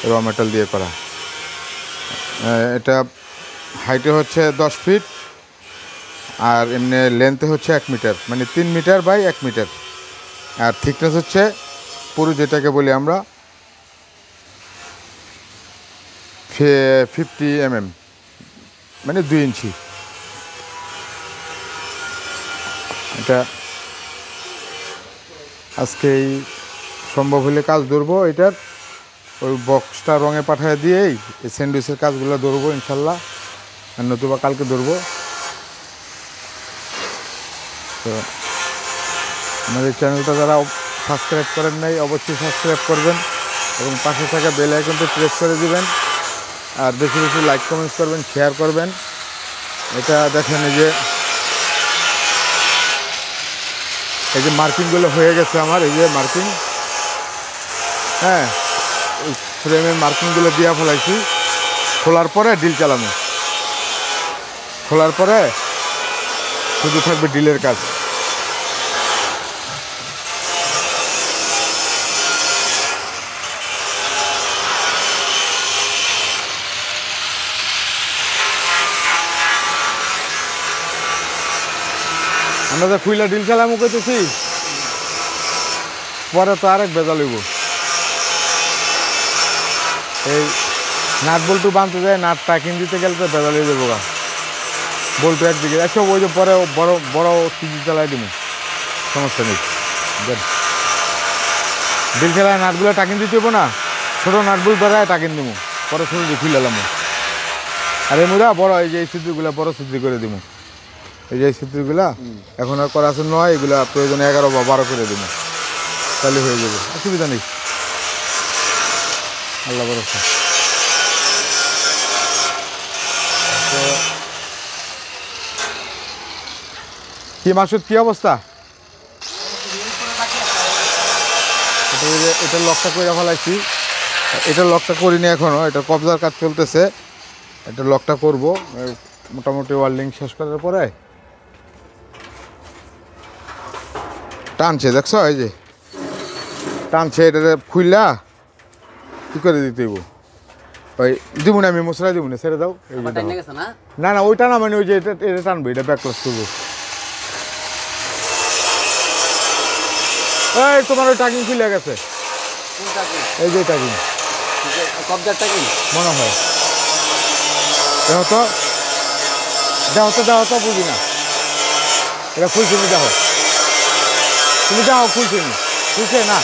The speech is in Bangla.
র মেটাল দিয়ে করা। এটা হাইটে হচ্ছে 10 ফিট আর এমনি লেন্থে হচ্ছে 1 মিটার, মানে 3 মিটার বাই 1 মিটার। আর থিকনেস হচ্ছে পুরো যেটাকে বলি আমরা 50 mm, মানে 2 ইঞ্চি। এটা আজকেই সম্ভব হলে কাজ ধরবো এটার, ওই বক্সটা রঙে পাঠিয়ে দিয়েই এই স্যান্ডউইচের কাজগুলো ধরবো ইনশাল্লাহ, আর নতুবা কালকে ধরবো। তো আমাদের চ্যানেলটা যারা সাবস্ক্রাইব করেন নাই অবশ্যই সাবস্ক্রাইব করবেন এবং পাশে থাকা বেল আইকনটি প্রেস করে দিবেন, আর বেশি বেশি লাইক কমেন্টস করবেন, শেয়ার করবেন। এটা দেখেন এই যে মার্কিংগুলো হয়ে গেছে আমার, এই যে মার্কিং, হ্যাঁ এই ফ্রেমের মার্কিংগুলো দিয়ে ফেলাইছি। খোলার পরে ডিল চালানো, খোলার পরে শুধু থাকবে ডিলের কাজ। আমরা তো খুইলা ডিল চালামো করতেছি, পরে তো আরেক বেজা লইব। এই নাট বল্টু বাঁধতে যায়, নাট টাকিং দিতে গেলে তো বেজা লই দেবো গা, বল্টু একদিকে এসব ওই যে পরে বড় বড় সিজি চালাই দিব, সমস্যা নেই। ডিল চালায় নাটগুলো টাকিং দিতে হবো না, ছোটো নাটগুলো বেড়ায় টাকিং দিব, পরে ছোটো দিয়ে খুইলাম। আর এমুরা বড় এই যে এই সিদ্ধিগুলো বড় সিদ্ধি করে দিব, এই যে সিদ্ধিগুলা এখন আর করা আছে নয়, এগুলা প্রয়োজনে 11 বা 12 করে দিব, তাহলে হয়ে যাবে, অসুবিধা নেই। আল্লাহ ভরসা। তো কি মাসুদ, কি অবস্থা? এটা লকটা করে ফেলাইছি, এটা লকটা করিনি এখনো, এটা কবজার কাজ চলতেছে, এটা লকটা করব মোটামুটি ওয়েল্ডিং শেষ করার পরে। টানছে দেখছো, এই যে টানছে, এটা খুইলা কি করে দিতে হইব, ওই দিব না আমি মশলা দিব না, ছেড়ে দাও। এই যে না না ওইটা না, মানে ওই যে এটা এটা টানবো, এটা ব্যাক ক্লাস করবো। এই তোমার ওই টাকিং খুলে গেছে, এই যে টাকিং, কবজার টাকিং মনে হয়। দেখো তো দেখো তো দেখো তো, বুঝি না এটা খুলছে নি, দেখো তুমি যাও, খুলছে নি, খুলছে না।